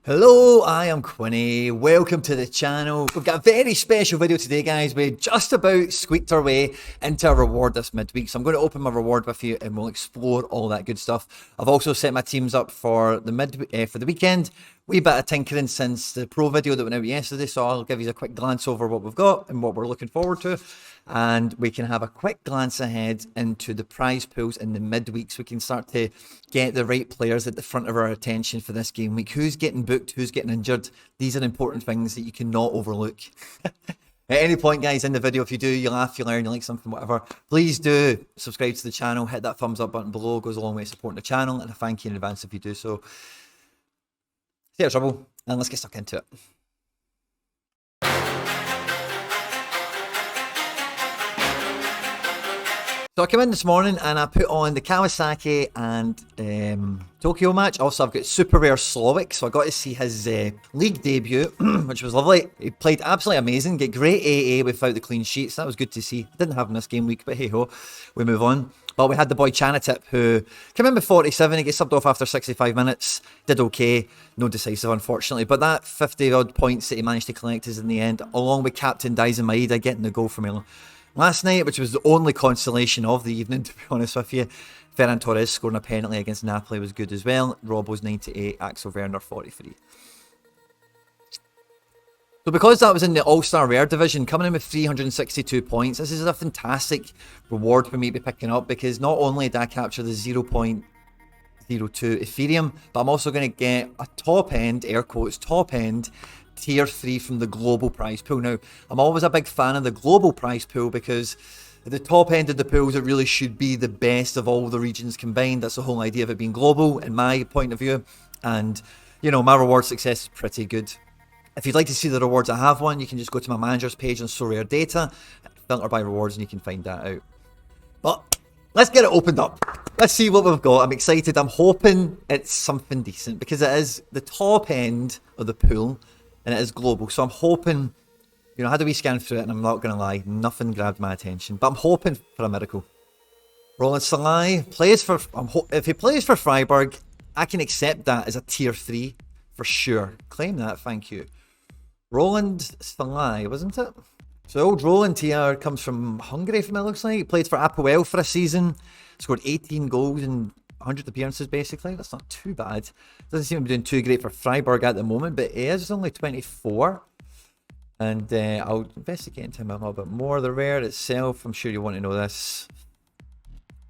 Hello, I am Quinny. Welcome to the channel. We've got a very special video today, guys. We just about squeaked our way into a reward this midweek. So I'm going to open my reward with you and we'll explore all that good stuff. I've also set my teams up for the weekend. Wee bit of tinkering since the pro video that went out yesterday, so I'll give you a quick glance over what we've got and what we're looking forward to. And we can have a quick glance ahead into the prize pools in the midweek so we can start to get the right players at the front of our attention for this game week. Who's getting booked, who's getting injured. These are important things that you cannot overlook. At any point, guys, in the video, if you do, you laugh, you learn, you like something, whatever, please do subscribe to the channel, hit that thumbs up button below. It goes a long way supporting the channel, and I thank you in advance if you do so. Stay out of trouble, and let's get stuck into it. So I came in this morning and I put on the Kawasaki and Tokyo match. Also, I've got super rare Slowick, so I got to see his league debut, which was lovely. He played absolutely amazing, get great AA without the clean sheets. That was good to see. I didn't have him this game week, but hey ho, we move on. But we had the boy Chanatip, who came in with 47. He gets subbed off after 65 minutes. Did okay. No decisive, unfortunately. But that 50-odd points that he managed to collect is in the end, along with Captain Daisen Maeda getting the goal for me last night, which was the only consolation of the evening, to be honest with you. Ferran Torres scoring a penalty against Napoli was good as well. Robbo's 98, Axel Werner 43. So because that was in the All-Star Rare division, coming in with 362 points, this is a fantastic reward for me to be picking up, because not only did I capture the 0.02 Ethereum, but I'm also going to get a top-end, air quotes, top-end, tier 3 from the global prize pool. Now, I'm always a big fan of the global prize pool because at the top end of the pools, it really should be the best of all the regions combined. That's the whole idea of it being global, in my point of view. And, you know, my reward success is pretty good. If you'd like to see the rewards I have one, you can just go to my manager's page on Sorare Data, filter by rewards, and you can find that out. But let's get it opened up. Let's see what we've got. I'm excited. I'm hoping it's something decent because it is the top end of the pool and it is global. So I'm hoping, you know, I had a wee scan through it and I'm not going to lie, nothing grabbed my attention. But I'm hoping for a miracle. Roland Salai plays for, if he plays for Freiburg, I can accept that as a tier 3 for sure. Claim that, thank you. Roland Salai, wasn't it? So old Roland here comes from Hungary, from it looks like. He played for Apoel for a season, scored 18 goals in 100 appearances basically. That's not too bad. Doesn't seem to be doing too great for Freiburg at the moment, but he is only 24. And I'll investigate into him a little bit more. The rare itself, I'm sure you want to know this.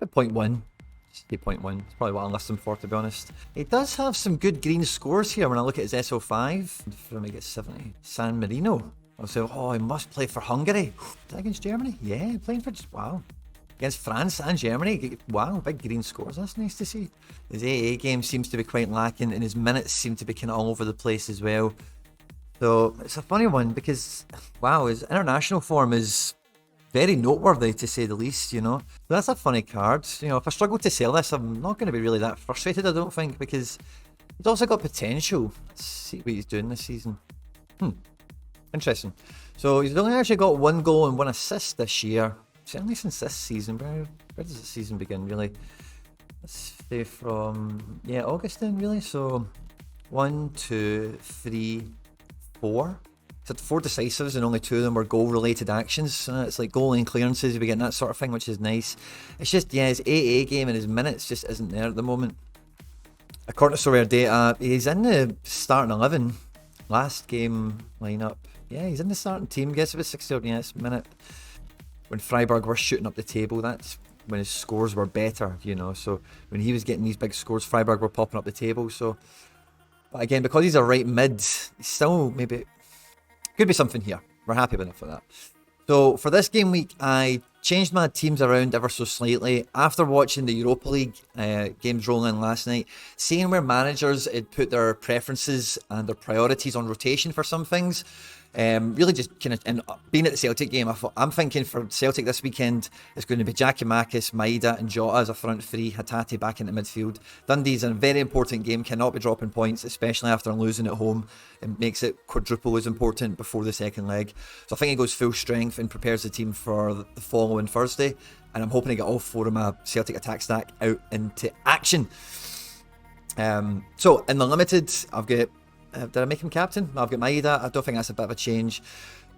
0.1. 0.1. It's probably what I list him for, to be honest. He does have some good green scores here when I look at his SO5. For him to get 70. San Marino. I'll say, oh, he must play for Hungary. Is that against Germany? Yeah, playing for just, wow. Against France and Germany. Wow, big green scores. That's nice to see. His AA game seems to be quite lacking, and his minutes seem to be kind of all over the place as well. So it's a funny one because, wow, his international form is very noteworthy, to say the least, you know. So that's a funny card. You know, if I struggle to sell this, I'm not going to be really that frustrated, I don't think, because he's also got potential. Let's see what he's doing this season. Interesting. So he's only actually got 1 goal and 1 assist this year. Certainly since this season. Where does the season begin, really? Let's say from, yeah, August then, really. So 1, 2, 3, 4. So 4 decisives and only 2 of them were goal-related actions. It's like goal and clearances, you'll be getting that sort of thing, which is nice. It's just, yeah, his AA game and his minutes just isn't there at the moment. According to Sorare Data, he's in the starting 11 last game lineup. Yeah, he's in the starting team. Gets about 60 minute. When Freiburg were shooting up the table, that's when his scores were better, you know. So when he was getting these big scores, Freiburg were popping up the table. So, but again, because he's a right mid, he's still maybe could be something here. We're happy with enough for that. So for this game week, I changed my teams around ever so slightly after watching the Europa League games roll in last night, seeing where managers had put their preferences and their priorities on rotation for some things. Really just kind of, and being at the Celtic game, I'm thinking for Celtic this weekend, it's going to be Giakoumakis, Maeda and Jota as a front three, Hatate back into midfield. Dundee's a very important game, cannot be dropping points, especially after losing at home. It makes it quadruple as important before the second leg. So I think he goes full strength and prepares the team for the following Thursday. And I'm hoping to get all 4 of my Celtic attack stack out into action. So in the limited, I've got Did I make him captain? I've got Maeda. I don't think that's a bit of a change.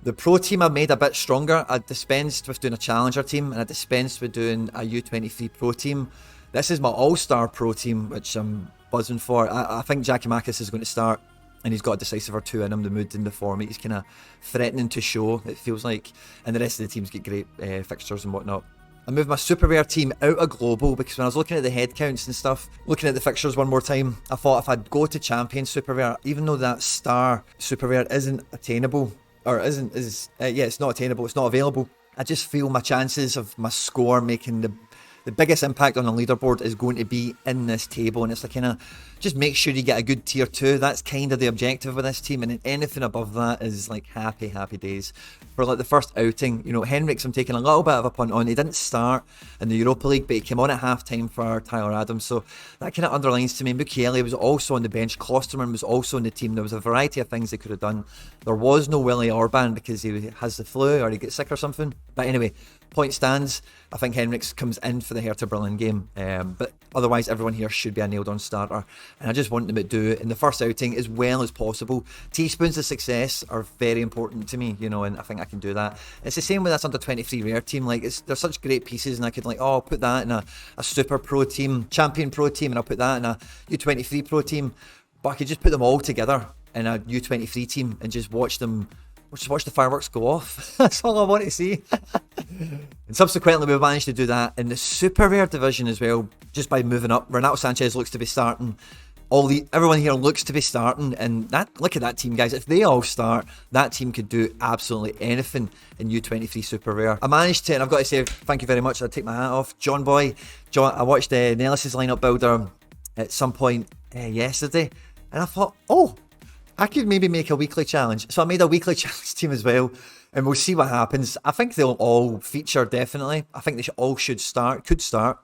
The pro team I made a bit stronger. I dispensed with doing a challenger team, and I dispensed with doing a U23 pro team. This is my all-star pro team, which I'm buzzing for. I think Giacomakis is going to start, and he's got a decisive or two in him. The mood and the form, he's kind of threatening to show, it feels like. And the rest of the teams get great fixtures and whatnot. I moved my super rare team out of global because when I was looking at the head counts and stuff, looking at the fixtures one more time, I thought if I'd go to champion super rare, even though that star super rare isn't attainable, or it's not attainable, it's not available, I just feel my chances of my score making the biggest impact on the leaderboard is going to be in this table. And it's like, kind of, just make sure you get a good tier 2. That's kind of the objective with this team, and then anything above that is like happy days. For like the first outing, you know, Henrik's I'm taking a little bit of a punt on. He didn't start in the Europa League, but he came on at half time for Tyler Adams, so that kind of underlines to me. Mukiele was also on the bench, Klosterman was also on the team. There was a variety of things they could have done. There was no Willie Orban because he has the flu or he gets sick or something. But anyway, point stands. I think Henriks comes in for the Hertha Berlin game, but otherwise everyone here should be a nailed on starter, and I just want them to do it in the first outing as well as possible. Teaspoons of success are very important to me, you know, and I think I can do that. It's the same with this under 23 rare team. Like, they're such great pieces, and I could like, I'll put that in a super pro team, champion pro team, and I'll put that in a U23 pro team, but I could just put them all together in a U23 team and just watch them. Just watch the fireworks go off. That's all I want to see. And subsequently, we managed to do that in the super rare division as well, just by moving up. Renato Sanchez looks to be starting. Everyone here looks to be starting, and look at that team, guys. If they all start, that team could do absolutely anything in U23 super rare. I managed to, and I've got to say thank you very much. I take my hat off, John Boy. I watched Nellis's lineup builder at some point yesterday, and I thought, I could maybe make a weekly challenge. So I made a weekly challenge team as well, and we'll see what happens. I think they'll all feature, definitely. I think they could start.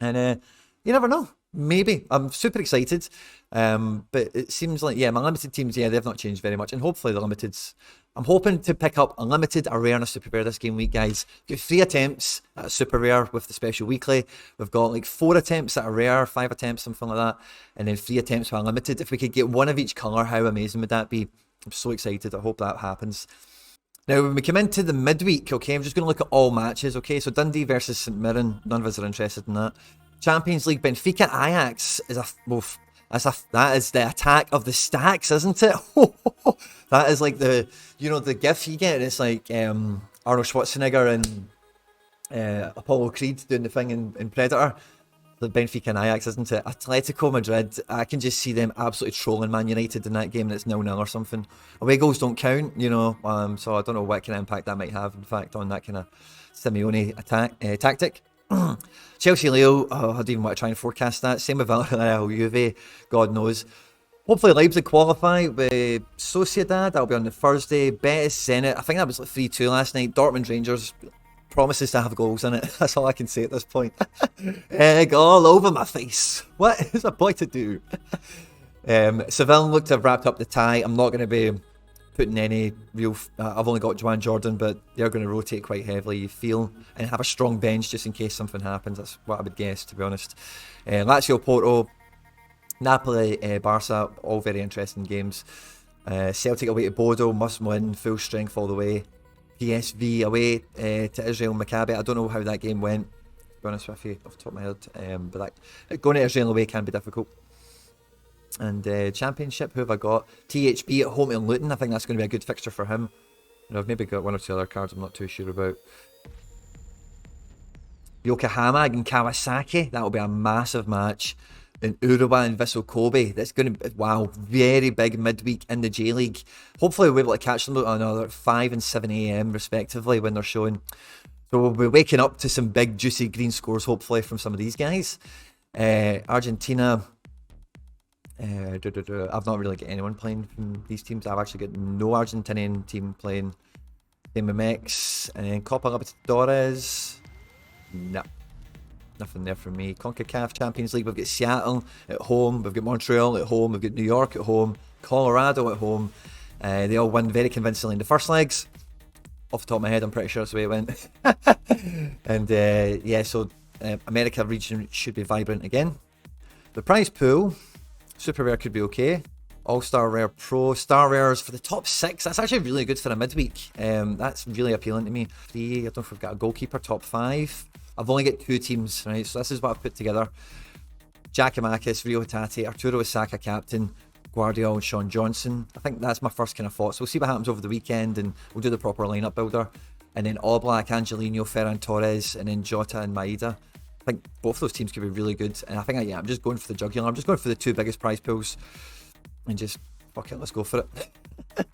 And you never know. Maybe. I'm super excited. But it seems like, my limited teams, they've not changed very much. And hopefully the limiteds, I'm hoping to pick up a limited, a rare, and a super rare this game week, guys. We've got 3 attempts at a super rare with the special weekly. We've got like 4 attempts at a rare, 5 attempts, something like that. And then 3 attempts for a limited. If we could get one of each colour, how amazing would that be? I'm so excited. I hope that happens. Now, when we come into the midweek, okay, I'm just going to look at all matches, okay? So Dundee versus St Mirren. None of us are interested in that. Champions League, Benfica Ajax is that is the attack of the stacks, isn't it? That is like the gif you get. It's like Arnold Schwarzenegger and Apollo Creed doing the thing in Predator. The Benfica and Ajax, isn't it? Atletico Madrid, I can just see them absolutely trolling Man United in that game, and it's 0-0 or something. Away goals don't count, so I don't know what kind of impact that might have, in fact, on that kind of Simeone tactic. Chelsea Leo, I don't even want to try and forecast that. Same with Villarreal Juve, God knows. Hopefully Leipzig qualify with Sociedad. That'll be on the Thursday. Betis Zenit, I think that was like 3-2 last night. Dortmund Rangers, promises to have goals in it. That's all I can say at this point. Egg all over my face. What is a boy to do? Seville look to have wrapped up the tie. I'm not going to be putting any real... I've only got Joanne Jordan, but they're going to rotate quite heavily, you feel, and have a strong bench just in case something happens. That's what I would guess, to be honest. Lazio Porto, Napoli, Barca, all very interesting games. Celtic away to Bodo, must win, full strength all the way. PSV away to Israel Maccabi. I don't know how that game went, to be honest with you, off the top of my head. But going to Israel away can be difficult. And Championship, who have I got? THB at home to Luton. I think that's going to be a good fixture for him. I've maybe got 1 or 2 other cards I'm not too sure about. Yokohama and Kawasaki. That will be a massive match. In Urawa and Vissel Kobe. That's going to be, wow, very big midweek in the J-League. Hopefully we'll be able to catch them on 5 and 7 a.m. respectively when they're showing. So we'll be waking up to some big juicy green scores hopefully from some of these guys. Argentina... I've not really got anyone playing from these teams. I've actually got no Argentinian team playing. Same with Mex. And then Copa Libertadores. No. Nothing there for me. CONCACAF Champions League. We've got Seattle at home. We've got Montreal at home. We've got New York at home. Colorado at home. They all won very convincingly in the first legs. Off the top of my head, I'm pretty sure that's the way it went. And so America region should be vibrant again. The prize pool. Super rare could be okay. All-Star Rare Pro. Star Rares for the top 6. That's actually really good for a midweek. That's really appealing to me. 3, I don't know if we've got a goalkeeper. Top 5. I've only got 2 teams, right? So this is what I've put together. Giacomakis, Rio Hatate, Arturo Isaka captain, Guardiola and Sean Johnson. I think that's my first kind of thought. So we'll see what happens over the weekend and we'll do the proper lineup builder. And then Oblak, Angelino, Ferran Torres, and then Jota and Maeda. I think both of those teams could be really good. And I think, I'm just going for the jugular. I'm just going for the 2 biggest prize pools. And just, fuck it, let's go for it.